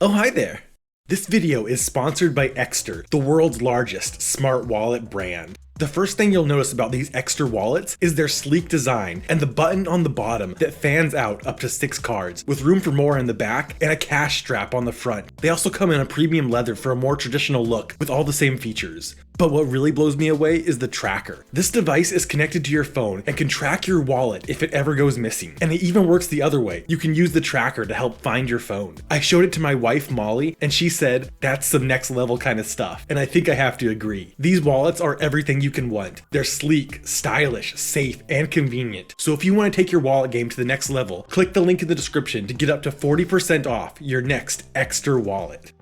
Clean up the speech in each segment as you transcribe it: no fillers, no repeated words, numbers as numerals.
Oh, hi there! This video is sponsored by Exter, the world's largest smart wallet brand. The first thing you'll notice about these Exter wallets is their sleek design and the button on the bottom that fans out up to 6 cards, with room for more in the back and a cash strap on the front. They also come in a premium leather for a more traditional look with all the same features. But what really blows me away is the tracker. This device is connected to your phone and can track your wallet if it ever goes missing. And it even works the other way. You can use the tracker to help find your phone. I showed it to my wife Molly and she said, that's some next level kind of stuff. And I think I have to agree. These wallets are everything you can want. They're sleek, stylish, safe, and convenient. So if you want to take your wallet game to the next level, click the link in the description to get up to 40% off your next Exter wallet.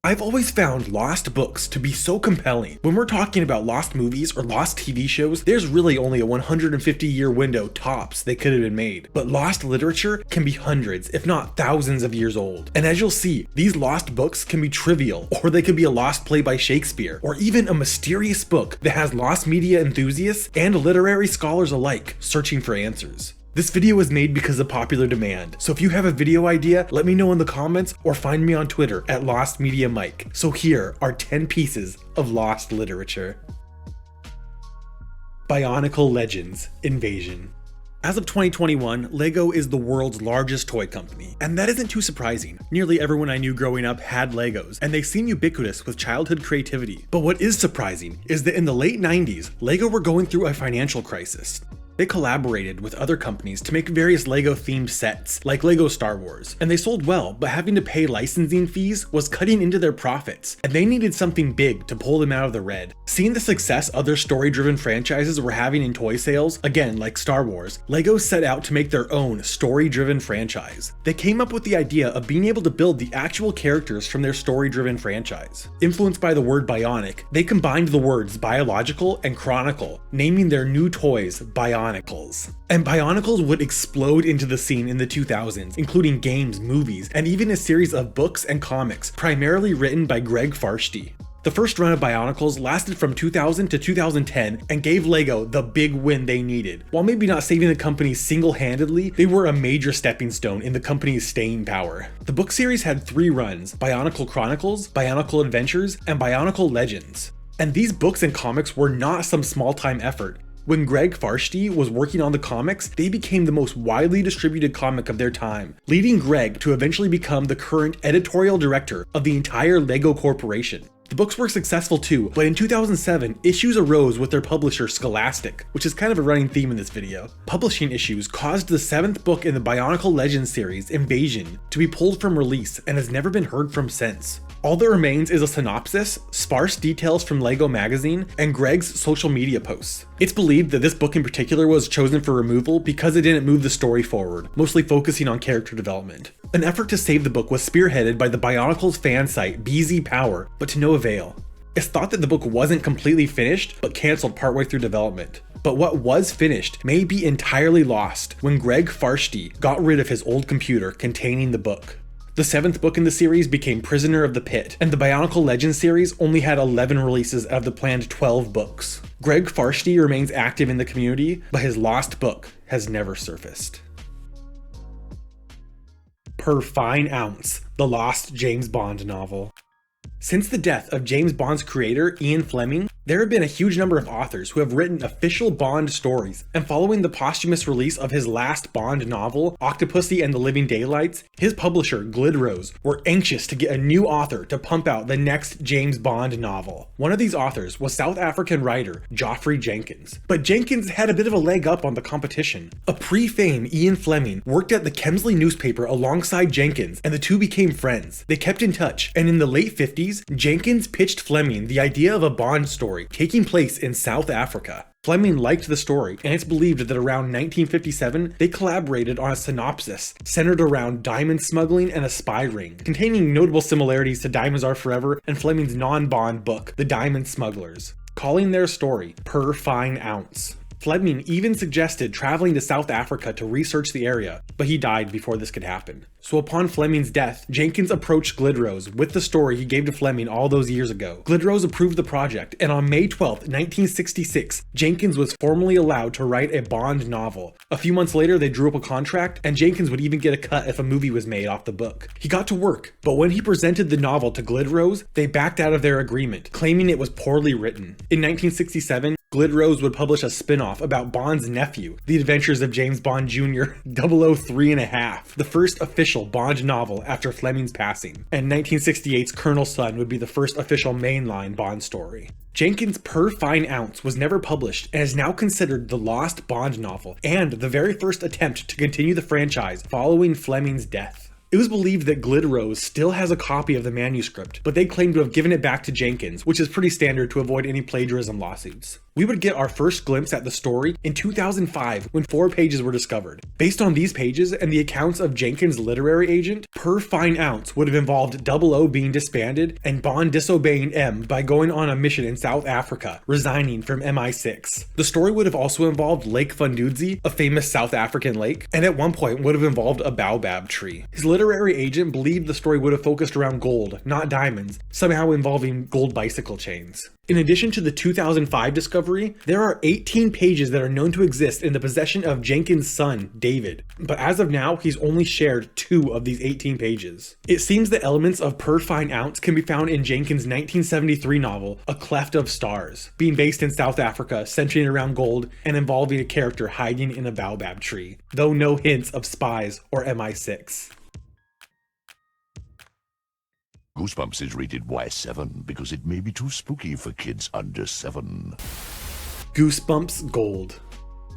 I've always found lost books to be so compelling. When we're talking about lost movies or lost TV shows, there's really only a 150-year window tops they could have been made. But lost literature can be hundreds, if not thousands of years old. And as you'll see, these lost books can be trivial, or they could be a lost play by Shakespeare, or even a mysterious book that has lost media enthusiasts and literary scholars alike searching for answers. This video was made because of popular demand, so if you have a video idea, let me know in the comments or find me on Twitter at LostMediaMike. So here are 10 pieces of lost literature. Bionicle Legends Invasion. As of 2021, LEGO is the world's largest toy company, and that isn't too surprising. Nearly everyone I knew growing up had Legos, and they seem ubiquitous with childhood creativity. But what is surprising is that in the late 90s, LEGO were going through a financial crisis. They collaborated with other companies to make various LEGO-themed sets, like LEGO Star Wars, and they sold well, but having to pay licensing fees was cutting into their profits, and they needed something big to pull them out of the red. Seeing the success other story-driven franchises were having in toy sales, again like Star Wars, LEGO set out to make their own story-driven franchise. They came up with the idea of being able to build the actual characters from their story-driven franchise. Influenced by the word bionic, they combined the words biological and chronicle, naming their new toys Bionicles. And Bionicles would explode into the scene in the 2000s, including games, movies, and even a series of books and comics, primarily written by Greg Farshtey. The first run of Bionicles lasted from 2000 to 2010 and gave LEGO the big win they needed. While maybe not saving the company single-handedly, they were a major stepping stone in the company's staying power. The book series had 3 runs: Bionicle Chronicles, Bionicle Adventures, and Bionicle Legends. And these books and comics were not some small-time effort. When Greg Farshtey was working on the comics, they became the most widely distributed comic of their time, leading Greg to eventually become the current editorial director of the entire LEGO Corporation. The books were successful too, but in 2007, issues arose with their publisher Scholastic, which is kind of a running theme in this video. Publishing issues caused the 7th book in the Bionicle Legends series, Invasion, to be pulled from release and has never been heard from since. All that remains is a synopsis, sparse details from LEGO magazine, and Greg's social media posts. It's believed that this book in particular was chosen for removal because it didn't move the story forward, mostly focusing on character development. An effort to save the book was spearheaded by the Bionicles fan site BZ Power, but to no avail. It's thought that the book wasn't completely finished, but cancelled partway through development. But what was finished may be entirely lost when Greg Farshtey got rid of his old computer containing the book. The 7th book in the series became Prisoner of the Pit, and the Bionicle Legends series only had 11 releases out of the planned 12 books. Greg Farshtey remains active in the community, but his lost book has never surfaced. Per Fine Ounce, the lost James Bond novel. Since the death of James Bond's creator, Ian Fleming, there have been a huge number of authors who have written official Bond stories, and following the posthumous release of his last Bond novel, Octopussy and the Living Daylights, his publisher, Glidrose, were anxious to get a new author to pump out the next James Bond novel. One of these authors was South African writer Geoffrey Jenkins, but Jenkins had a bit of a leg up on the competition. A pre-fame Ian Fleming worked at the Kemsley newspaper alongside Jenkins, and the two became friends. They kept in touch, and in the late 50s, Jenkins pitched Fleming the idea of a Bond story taking place in South Africa. Fleming liked the story, and it's believed that around 1957, they collaborated on a synopsis centered around diamond smuggling and a spy ring, containing notable similarities to Diamonds Are Forever and Fleming's non-Bond book, The Diamond Smugglers, calling their story Per Fine Ounce. Fleming even suggested traveling to South Africa to research the area, but he died before this could happen. So upon Fleming's death, Jenkins approached Glidrose with the story he gave to Fleming all those years ago. Glidrose approved the project, and on May 12, 1966, Jenkins was formally allowed to write a Bond novel. A few months later, they drew up a contract, and Jenkins would even get a cut if a movie was made off the book. He got to work, but when he presented the novel to Glidrose, they backed out of their agreement, claiming it was poorly written. In 1967, Glidrose would publish a spin-off about Bond's nephew, The Adventures of James Bond Jr. 003½, the first official Bond novel after Fleming's passing, and 1968's Colonel Sun would be the first official mainline Bond story. Jenkins' Per Fine Ounce was never published and is now considered the lost Bond novel and the very first attempt to continue the franchise following Fleming's death. It was believed that Glidrose still has a copy of the manuscript, but they claim to have given it back to Jenkins, which is pretty standard to avoid any plagiarism lawsuits. We would get our first glimpse at the story in 2005 when 4 pages were discovered. Based on these pages and the accounts of Jenkins' literary agent, Per Fine Ounce would have involved 00 being disbanded and Bond disobeying M by going on a mission in South Africa, resigning from MI6. The story would have also involved Lake Fundudzi, a famous South African lake, and at one point would have involved a baobab tree. His literary agent believed the story would have focused around gold, not diamonds, somehow involving gold bicycle chains. In addition to the 2005 discovery, there are 18 pages that are known to exist in the possession of Jenkins' son, David, but as of now, he's only shared 2 of these 18 pages. It seems the elements of Per Fine Ounce can be found in Jenkins' 1973 novel, A Cleft of Stars, being based in South Africa, centering around gold, and involving a character hiding in a baobab tree, though no hints of spies or MI6. Goosebumps is rated Y7 because it may be too spooky for kids under 7. Goosebumps Gold.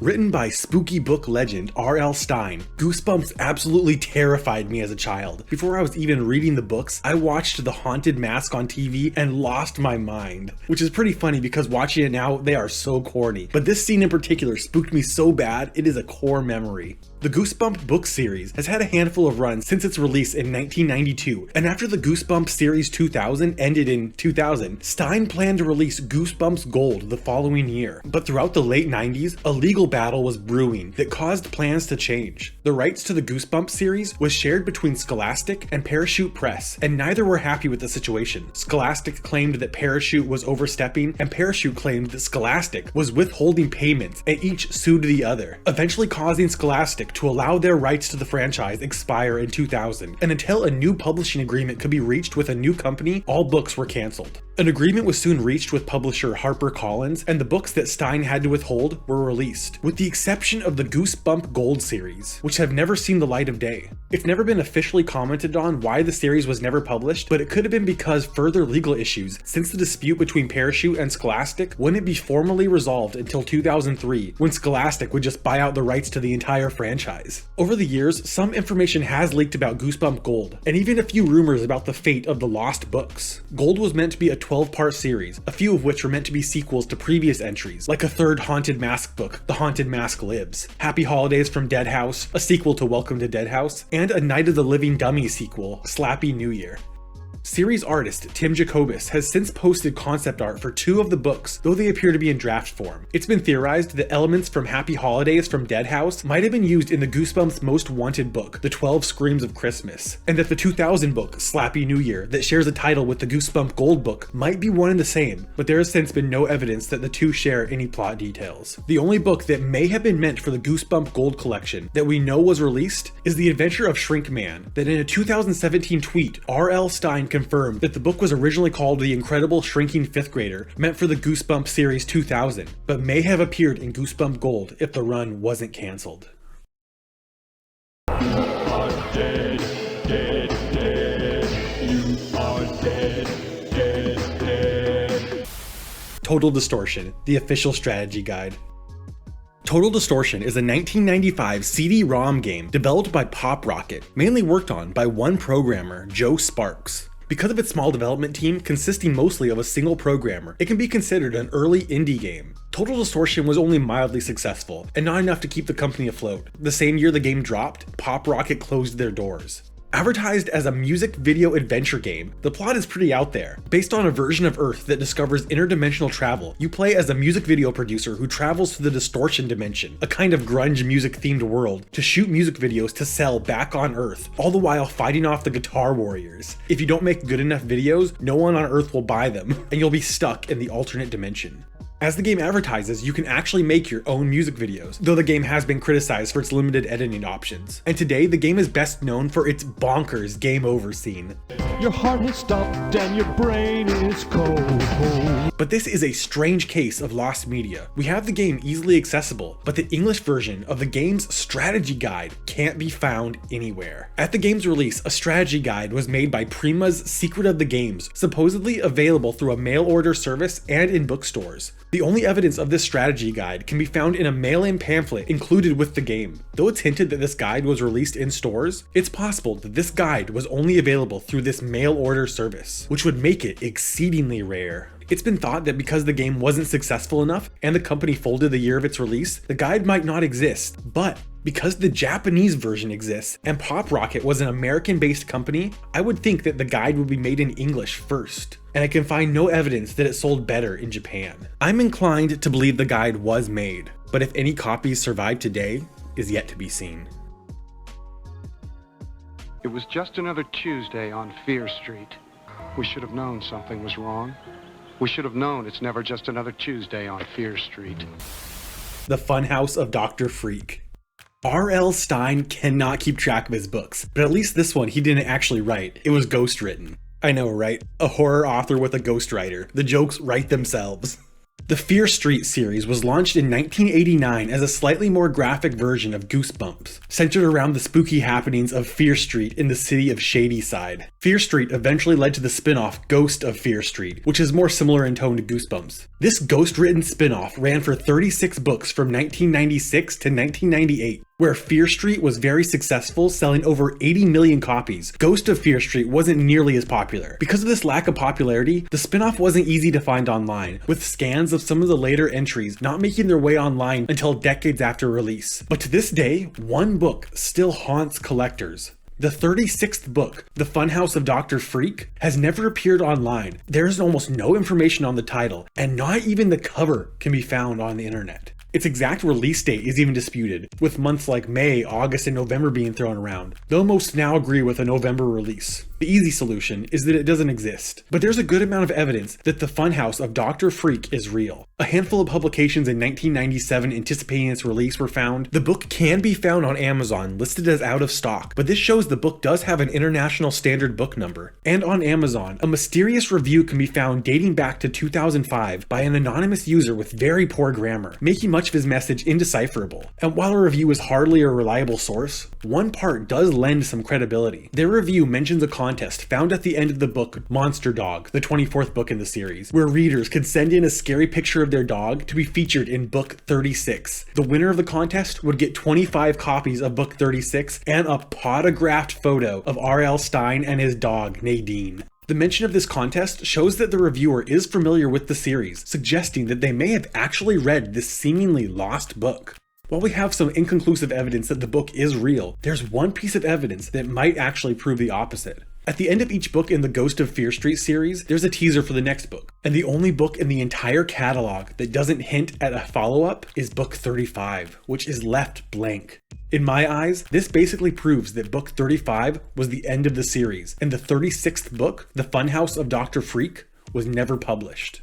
Written by spooky book legend R.L. Stine, Goosebumps absolutely terrified me as a child. Before I was even reading the books, I watched The Haunted Mask on TV and lost my mind. Which is pretty funny because watching it now, they are so corny. But this scene in particular spooked me so bad, it is a core memory. The Goosebumps book series has had a handful of runs since its release in 1992, and after the Goosebumps Series 2000 ended in 2000, Stine planned to release Goosebumps Gold the following year. But throughout the late 90s, a legal battle was brewing that caused plans to change. The rights to the Goosebumps series was shared between Scholastic and Parachute Press, and neither were happy with the situation. Scholastic claimed that Parachute was overstepping, and Parachute claimed that Scholastic was withholding payments, and each sued the other, eventually causing Scholastic to allow their rights to the franchise expire in 2000, and until a new publishing agreement could be reached with a new company, all books were cancelled. An agreement was soon reached with publisher HarperCollins, and the books that Stine had to withhold were released, with the exception of the Goosebumps Gold series, which have never seen the light of day. It's never been officially commented on why the series was never published, but it could have been because further legal issues, since the dispute between Parachute and Scholastic wouldn't be formally resolved until 2003, when Scholastic would just buy out the rights to the entire franchise. Over the years, some information has leaked about Goosebumps Gold, and even a few rumors about the fate of the lost books. Gold was meant to be a 12-part series, a few of which were meant to be sequels to previous entries, like a third Haunted Mask book, The Haunted Mask Lives, Happy Holidays from Dead House, a sequel to Welcome to Dead House, and a Night of the Living Dummies sequel, Slappy New Year. Series artist Tim Jacobus has since posted concept art for 2 of the books, though they appear to be in draft form. It's been theorized that elements from Happy Holidays from Dead House might have been used in the Goosebumps Most Wanted book, The 12 Screams of Christmas, and that the 2000 book, Slappy New Year, that shares a title with the Goosebumps Gold book might be one and the same, but there has since been no evidence that the 2 share any plot details. The only book that may have been meant for the Goosebumps Gold collection that we know was released is The Adventure of Shrink Man, that in a 2017 tweet, R.L. Stine confirmed that the book was originally called The Incredible Shrinking Fifth Grader, meant for the Goosebumps Series 2000, but may have appeared in Goosebumps Gold if the run wasn't cancelled. Total Distortion, the official strategy guide. Total Distortion is a 1995 CD-ROM game developed by Pop Rocket, mainly worked on by one programmer, Joe Sparks. Because of its small development team consisting mostly of a single programmer, it can be considered an early indie game. Total Distortion was only mildly successful, and not enough to keep the company afloat. The same year the game dropped, Pop Rocket closed their doors. Advertised as a music video adventure game, the plot is pretty out there. Based on a version of Earth that discovers interdimensional travel, you play as a music video producer who travels to the Distortion dimension, a kind of grunge music themed world, to shoot music videos to sell back on Earth, all the while fighting off the Guitar Warriors. If you don't make good enough videos, no one on Earth will buy them, and you'll be stuck in the alternate dimension. As the game advertises, you can actually make your own music videos, though the game has been criticized for its limited editing options. And today, the game is best known for its bonkers game over scene. Your heart has stopped and your brain is cold. But this is a strange case of lost media. We have the game easily accessible, but the English version of the game's strategy guide can't be found anywhere. At the game's release, a strategy guide was made by Prima's Secret of the Games, supposedly available through a mail order service and in bookstores. The only evidence of this strategy guide can be found in a mail-in pamphlet included with the game. Though it's hinted that this guide was released in stores, it's possible that this guide was only available through this mail order service, which would make it exceedingly rare. It's been thought that because the game wasn't successful enough and the company folded the year of its release, the guide might not exist. But because the Japanese version exists and Pop Rocket was an American-based company, I would think that the guide would be made in English first. And I can find no evidence that it sold better in Japan. I'm inclined to believe the guide was made, but if any copies survive today is yet to be seen. It was just another Tuesday on Fear Street. We should have known something was wrong. We should have known it's never just another Tuesday on Fear Street. The Funhouse of Dr. Freak. R.L. Stine cannot keep track of his books, but at least this one he didn't actually write. It was ghostwritten. I know, right? A horror author with a ghostwriter. The jokes write themselves. The Fear Street series was launched in 1989 as a slightly more graphic version of Goosebumps, centered around the spooky happenings of Fear Street in the city of Shadyside. Fear Street eventually led to the spin-off Ghost of Fear Street, which is more similar in tone to Goosebumps. This ghost-written spin-off ran for 36 books from 1996 to 1998. Where Fear Street was very successful, selling over 80 million copies, Ghost of Fear Street wasn't nearly as popular. Because of this lack of popularity, the spin-off wasn't easy to find online, with scans of some of the later entries not making their way online until decades after release. But to this day, one book still haunts collectors. The 36th book, The Funhouse of Dr. Freak, has never appeared online. There is almost no information on the title, and not even the cover can be found on the internet. Its exact release date is even disputed, with months like May, August, and November being thrown around, though most now agree with a November release. The easy solution is that it doesn't exist, but there's a good amount of evidence that the Funhouse of Dr. Freak is real. A handful of publications in 1997 anticipating its release were found. The book can be found on Amazon, listed as out of stock, but this shows the book does have an international standard book number. And on Amazon, a mysterious review can be found dating back to 2005 by an anonymous user with very poor grammar, making much of his message indecipherable. And while a review is hardly a reliable source, one part does lend some credibility. Their review mentions a contest found at the end of the book Monster Dog, the 24th book in the series, where readers could send in a scary picture of their dog to be featured in book 36. The winner of the contest would get 25 copies of book 36 and a potographed photo of R.L. Stine and his dog, Nadine. The mention of this contest shows that the reviewer is familiar with the series, suggesting that they may have actually read this seemingly lost book. While we have some inconclusive evidence that the book is real, there's one piece of evidence that might actually prove the opposite. At the end of each book in the Ghost of Fear Street series, there's a teaser for the next book, and the only book in the entire catalog that doesn't hint at a follow-up is book 35, which is left blank. In my eyes, this basically proves that book 35 was the end of the series, and the 36th book, The Funhouse of Dr. Freak, was never published.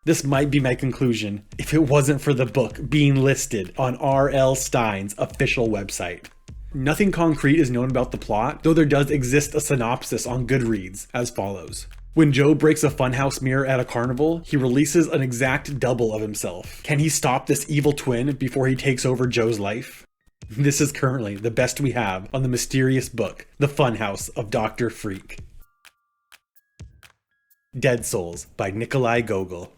This might be my conclusion if it wasn't for the book being listed on R.L. Stine's official website. Nothing concrete is known about the plot, though there does exist a synopsis on Goodreads as follows. When Joe breaks a funhouse mirror at a carnival, he releases an exact double of himself. Can he stop this evil twin before he takes over Joe's life? This is currently the best we have on the mysterious book, The Funhouse of Dr. Freak. Dead Souls by Nikolai Gogol.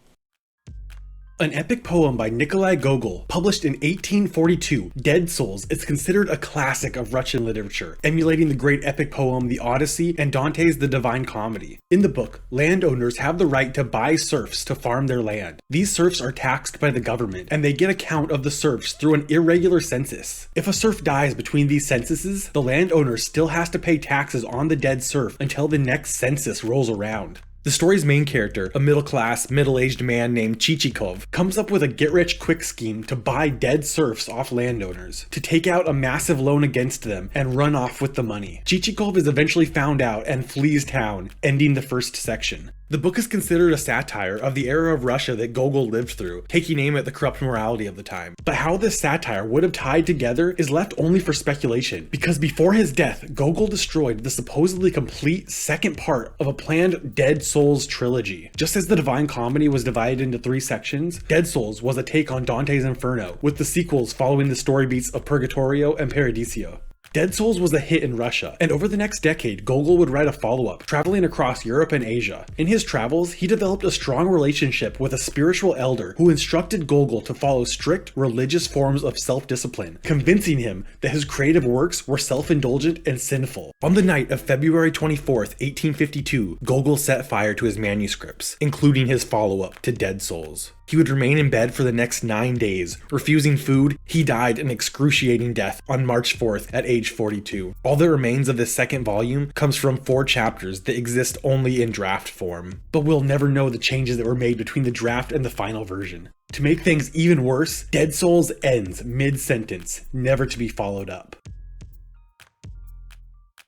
An epic poem by Nikolai Gogol, published in 1842, Dead Souls is considered a classic of Russian literature, emulating the great epic poem The Odyssey and Dante's The Divine Comedy. In the book, landowners have the right to buy serfs to farm their land. These serfs are taxed by the government, and they get a count of the serfs through an irregular census. If a serf dies between these censuses, the landowner still has to pay taxes on the dead serf until the next census rolls around. The story's main character, a middle-class, middle-aged man named Chichikov, comes up with a get-rich-quick scheme to buy dead serfs off landowners, to take out a massive loan against them and run off with the money. Chichikov is eventually found out and flees town, ending the first section. The book is considered a satire of the era of Russia that Gogol lived through, taking aim at the corrupt morality of the time. But how this satire would have tied together is left only for speculation, because before his death, Gogol destroyed the supposedly complete second part of a planned Dead Souls trilogy. Just as the Divine Comedy was divided into 3 sections, Dead Souls was a take on Dante's Inferno, with the sequels following the story beats of Purgatorio and Paradiso. Dead Souls was a hit in Russia, and over the next decade, Gogol would write a follow-up, traveling across Europe and Asia. In his travels, he developed a strong relationship with a spiritual elder who instructed Gogol to follow strict religious forms of self-discipline, convincing him that his creative works were self-indulgent and sinful. On the night of February 24th, 1852, Gogol set fire to his manuscripts, including his follow-up to Dead Souls. He would remain in bed for the next 9 days. Refusing food, he died an excruciating death on March 4th at age 42. All that remains of this second volume comes from 4 chapters that exist only in draft form. But we'll never know the changes that were made between the draft and the final version. To make things even worse, Dead Souls ends mid-sentence, never to be followed up.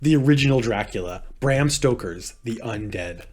The original Dracula, Bram Stoker's The Undead.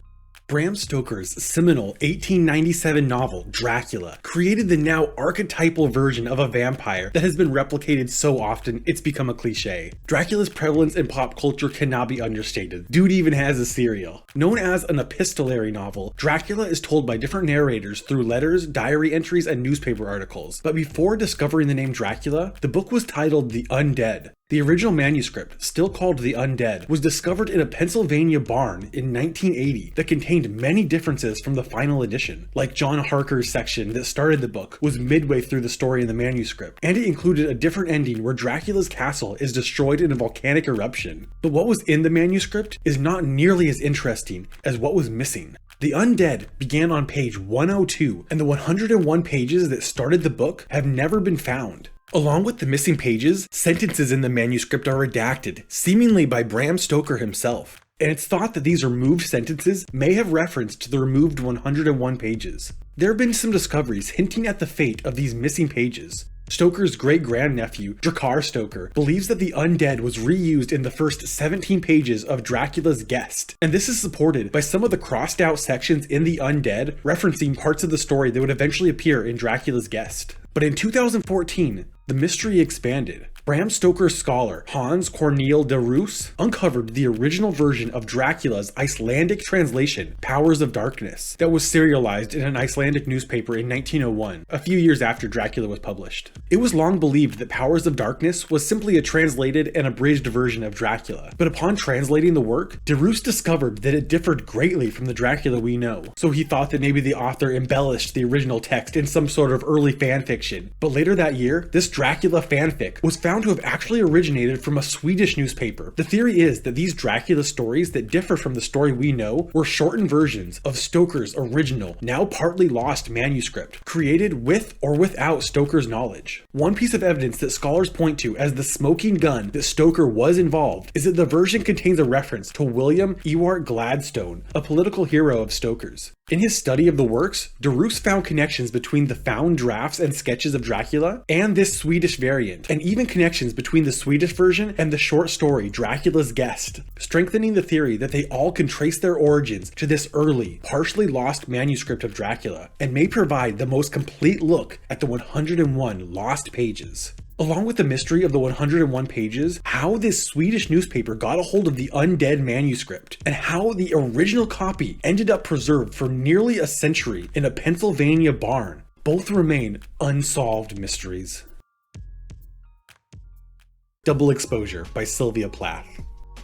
Bram Stoker's seminal 1897 novel, Dracula, created the now archetypal version of a vampire that has been replicated so often it's become a cliche. Dracula's prevalence in pop culture cannot be understated. Dude even has a serial. Known as an epistolary novel, Dracula is told by different narrators through letters, diary entries, and newspaper articles. But before discovering the name Dracula, the book was titled The Undead. The original manuscript, still called The Undead, was discovered in a Pennsylvania barn in 1980 that contained many differences from the final edition. Like John Harker's section that started the book was midway through the story in the manuscript, and it included a different ending where Dracula's castle is destroyed in a volcanic eruption. But what was in the manuscript is not nearly as interesting as what was missing. The Undead began on page 102, and the 101 pages that started the book have never been found. Along with the missing pages, sentences in the manuscript are redacted, seemingly by Bram Stoker himself. And it's thought that these removed sentences may have reference to the removed 101 pages. There have been some discoveries hinting at the fate of these missing pages. Stoker's great-grandnephew, Drakkar Stoker, believes that the Undead was reused in the first 17 pages of Dracula's Guest, and this is supported by some of the crossed-out sections in the Undead referencing parts of the story that would eventually appear in Dracula's Guest. But in 2014, the mystery expanded. Bram Stoker's scholar, Hans Cornel de Roos, uncovered the original version of Dracula's Icelandic translation, Powers of Darkness, that was serialized in an Icelandic newspaper in 1901, a few years after Dracula was published. It was long believed that Powers of Darkness was simply a translated and abridged version of Dracula, but upon translating the work, de Roos discovered that it differed greatly from the Dracula we know, so he thought that maybe the author embellished the original text in some sort of early fanfiction. But later that year, this Dracula fanfic was found to have actually originated from a Swedish newspaper. The theory is that these Dracula stories that differ from the story we know were shortened versions of Stoker's original, now partly lost manuscript, created with or without Stoker's knowledge. One piece of evidence that scholars point to as the smoking gun that Stoker was involved is that the version contains a reference to William Ewart Gladstone, a political hero of Stoker's. In his study of the works, de Roos found connections between the found drafts and sketches of Dracula and this Swedish variant, and even connections between the Swedish version and the short story Dracula's Guest, strengthening the theory that they all can trace their origins to this early, partially lost manuscript of Dracula, and may provide the most complete look at the 101 lost pages. Along with the mystery of the 101 pages, how this Swedish newspaper got a hold of the Undead manuscript, and how the original copy ended up preserved for nearly a century in a Pennsylvania barn, both remain unsolved mysteries. Double Exposure by Sylvia Plath.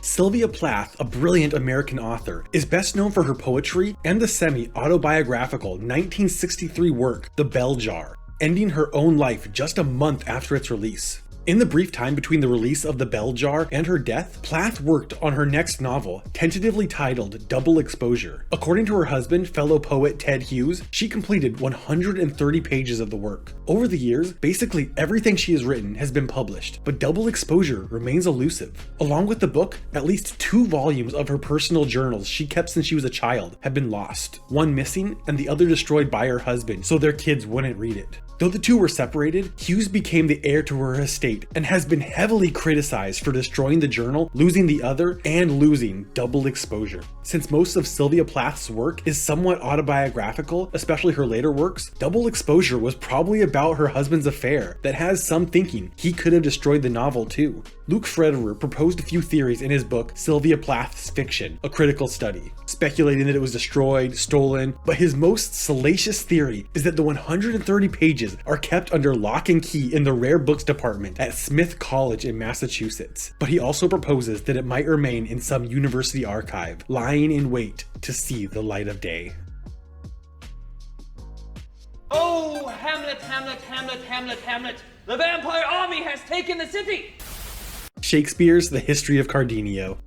Sylvia Plath, a brilliant American author, is best known for her poetry and the semi-autobiographical 1963 work, The Bell Jar, ending her own life just a month after its release. In the brief time between the release of The Bell Jar and her death, Plath worked on her next novel, tentatively titled Double Exposure. According to her husband, fellow poet Ted Hughes, she completed 130 pages of the work. Over the years, basically everything she has written has been published, but Double Exposure remains elusive. Along with the book, at least 2 volumes of her personal journals she kept since she was a child have been lost, one missing and the other destroyed by her husband so their kids wouldn't read it. Though the two were separated, Hughes became the heir to her estate and has been heavily criticized for destroying the journal, losing the other, and losing Double Exposure. Since most of Sylvia Plath's work is somewhat autobiographical, especially her later works, Double Exposure was probably about her husband's affair that has some thinking he could have destroyed the novel too. Luke Frederer proposed a few theories in his book Sylvia Plath's Fiction, A Critical Study, speculating that it was destroyed, stolen, but his most salacious theory is that the 130 pages are kept under lock and key in the rare books department at Smith College in Massachusetts. But he also proposes that it might remain in some university archive, lying in wait to see the light of day. Oh, Hamlet, Hamlet, Hamlet, Hamlet, Hamlet! The vampire army has taken the city! Shakespeare's The History of Cardenio.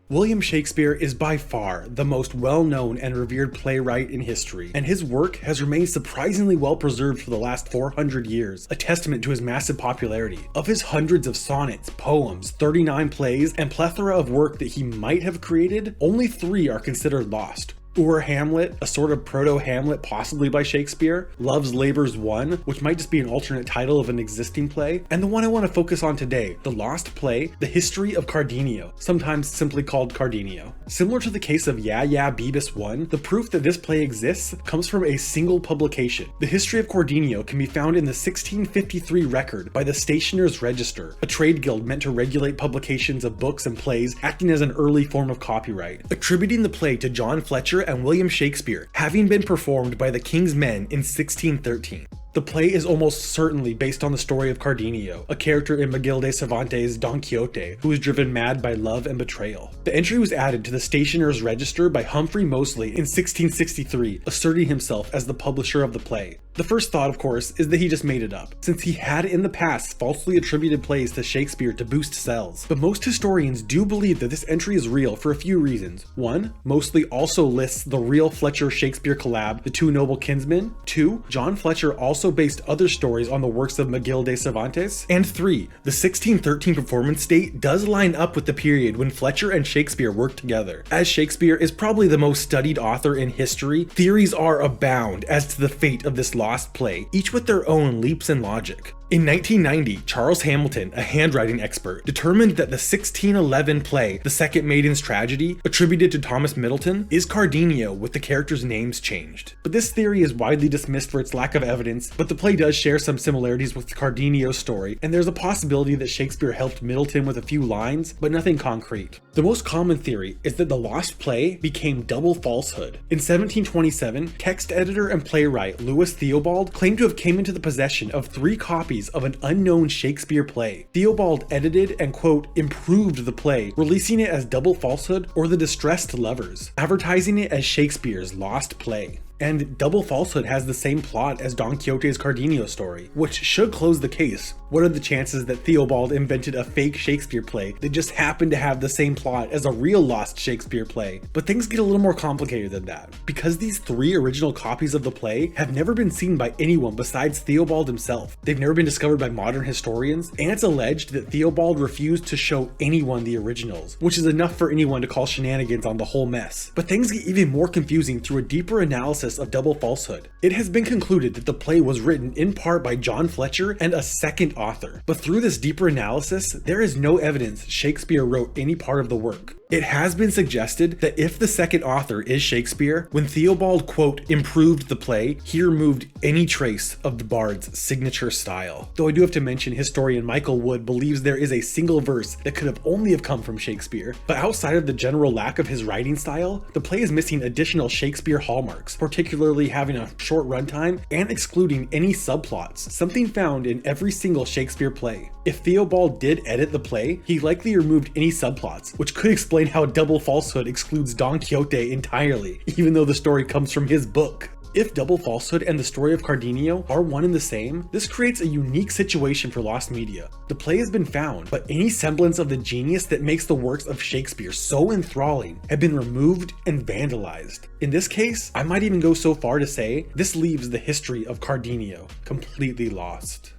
William Shakespeare is by far the most well-known and revered playwright in history, and his work has remained surprisingly well preserved for the last 400 years, a testament to his massive popularity. Of his hundreds of sonnets, poems, 39 plays, and plethora of work that he might have created, only 3 are considered lost. Hamlet, a sort of proto-Hamlet possibly by Shakespeare, Love's Labour's Won, which might just be an alternate title of an existing play, and the one I want to focus on today, the lost play, The History of Cardenio, sometimes simply called Cardenio. Similar to the case of Yeah Yeah Beavis 1, the proof that this play exists comes from a single publication. The History of Cardenio can be found in the 1653 record by the Stationers' Register, a trade guild meant to regulate publications of books and plays, acting as an early form of copyright, attributing the play to John Fletcher and William Shakespeare, having been performed by the King's Men in 1613. The play is almost certainly based on the story of Cardenio, a character in Miguel de Cervantes' Don Quixote, who was driven mad by love and betrayal. The entry was added to the Stationers' Register by Humphrey Moseley in 1663, asserting himself as the publisher of the play. The first thought, of course, is that he just made it up, since he had in the past falsely attributed plays to Shakespeare to boost sales. But most historians do believe that this entry is real for a few reasons. 1. Moseley also lists the real Fletcher-Shakespeare collab, The Two Noble Kinsmen. 2. John Fletcher also based other stories on the works of Miguel de Cervantes. And 3. The 1613 performance date does line up with the period when Fletcher and Shakespeare worked together. As Shakespeare is probably the most studied author in history, theories are abound as to the fate of this lost play, each with their own leaps in logic. In 1990, Charles Hamilton, a handwriting expert, determined that the 1611 play, The Second Maiden's Tragedy, attributed to Thomas Middleton, is Cardenio with the characters' names changed. But this theory is widely dismissed for its lack of evidence, but the play does share some similarities with Cardenio's story, and there's a possibility that Shakespeare helped Middleton with a few lines, but nothing concrete. The most common theory is that the lost play became double falsehood. In 1727, text editor and playwright Louis Theobald claimed to have came into the possession of 3 copies of an unknown Shakespeare play. Theobald edited and, quote, improved the play, releasing it as Double Falsehood or The Distressed Lovers, advertising it as Shakespeare's lost play. And Double Falsehood has the same plot as Don Quixote's Cardenio story, which should close the case. What are the chances that Theobald invented a fake Shakespeare play that just happened to have the same plot as a real lost Shakespeare play? But things get a little more complicated than that, because these 3 original copies of the play have never been seen by anyone besides Theobald himself. They've never been discovered by modern historians, and it's alleged that Theobald refused to show anyone the originals, which is enough for anyone to call shenanigans on the whole mess. But things get even more confusing through a deeper analysis of Double Falsehood. It has been concluded that the play was written in part by John Fletcher and a second author, but through this deeper analysis, there is no evidence Shakespeare wrote any part of the work. It has been suggested that if the second author is Shakespeare, when Theobald, quote, improved the play, he removed any trace of the bard's signature style. Though I do have to mention historian Michael Wood believes there is a single verse that could have only have come from Shakespeare. But outside of the general lack of his writing style, the play is missing additional Shakespeare hallmarks, particularly having a short runtime and excluding any subplots, something found in every single Shakespeare play. If Theobald did edit the play, he likely removed any subplots, which could explain how Double Falsehood excludes Don Quixote entirely, even though the story comes from his book. If Double Falsehood and the story of Cardenio are one and the same, this creates a unique situation for lost media. The play has been found, but any semblance of the genius that makes the works of Shakespeare so enthralling have been removed and vandalized. In this case, I might even go so far to say this leaves the history of Cardenio completely lost.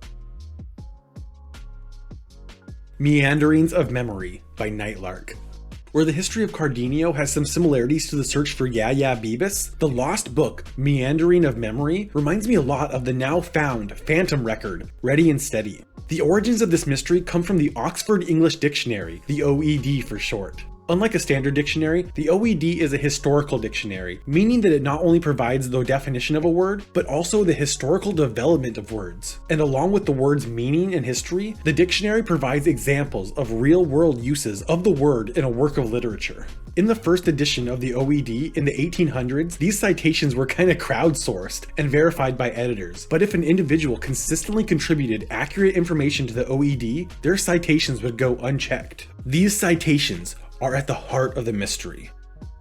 Meanderings of Memory by Nightlark. Where the history of Cardenio has some similarities to the search for Yaya Beavis, the lost book, Meandering of Memory, reminds me a lot of the now found Phantom record, Ready and Steady. The origins of this mystery come from the Oxford English Dictionary, the OED for short. Unlike a standard dictionary, the OED is a historical dictionary, meaning that it not only provides the definition of a word, but also the historical development of words. And along with the word's meaning and history, the dictionary provides examples of real-world uses of the word in a work of literature. In the first edition of the OED in the 1800s, these citations were kind of crowdsourced and verified by editors, but if an individual consistently contributed accurate information to the OED, their citations would go unchecked. These citations are at the heart of the mystery.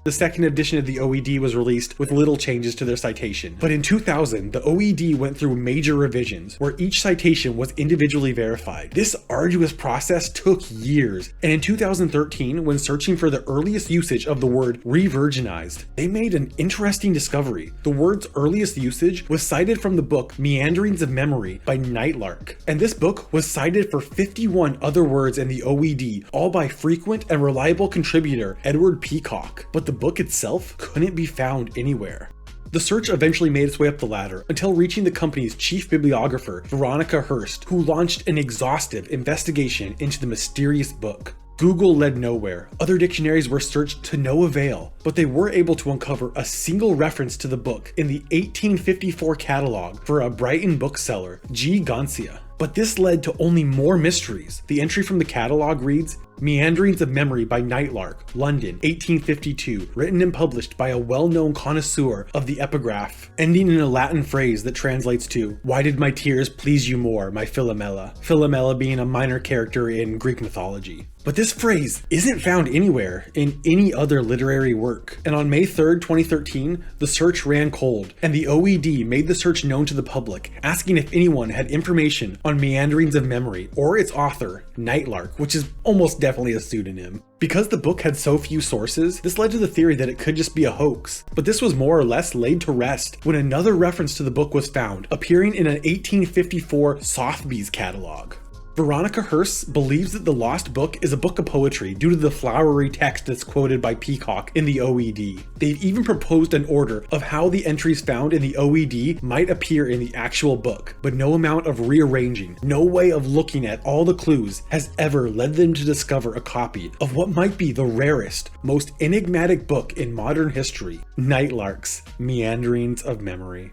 The second edition of the OED was released with little changes to their citation, but in 2000, the OED went through major revisions where each citation was individually verified. This arduous process took years, and in 2013, when searching for the earliest usage of the word re-virginized, they made an interesting discovery. The word's earliest usage was cited from the book Meanderings of Memory by Nightlark, and this book was cited for 51 other words in the OED, all by frequent and reliable contributor Edward Peacock, but the book itself couldn't be found anywhere. The search eventually made its way up the ladder until reaching the company's chief bibliographer, Veronica Hurst, who launched an exhaustive investigation into the mysterious book. Google led nowhere. Other dictionaries were searched to no avail, but they were able to uncover a single reference to the book in the 1854 catalog for a Brighton bookseller, G. Gancia. But this led to only more mysteries. The entry from the catalog reads, Meanderings of Memory by Nightlark, London, 1852, written and published by a well-known connoisseur of the epigraph, ending in a Latin phrase that translates to, Why did my tears please you more, my Philomela? Philomela being a minor character in Greek mythology. But this phrase isn't found anywhere in any other literary work. And on May 3rd, 2013, the search ran cold, and the OED made the search known to the public, asking if anyone had information on Meanderings of Memory or its author, Nightlark, which is almost definitely a pseudonym. Because the book had so few sources, this led to the theory that it could just be a hoax. But this was more or less laid to rest when another reference to the book was found, appearing in an 1854 Sotheby's catalog. Veronica Hurst believes that the lost book is a book of poetry due to the flowery text that's quoted by Peacock in the OED. They've even proposed an order of how the entries found in the OED might appear in the actual book, but no amount of rearranging, no way of looking at all the clues has ever led them to discover a copy of what might be the rarest, most enigmatic book in modern history, Nightlark's Meanderings of Memory.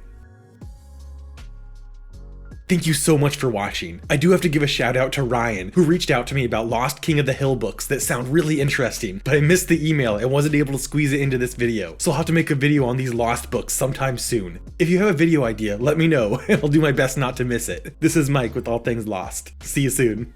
Thank you so much for watching. I do have to give a shout out to Ryan, who reached out to me about Lost King of the Hill books that sound really interesting, but I missed the email and wasn't able to squeeze it into this video, so I'll have to make a video on these lost books sometime soon. If you have a video idea, let me know, and I'll do my best not to miss it. This is Mike with All Things Lost. See you soon.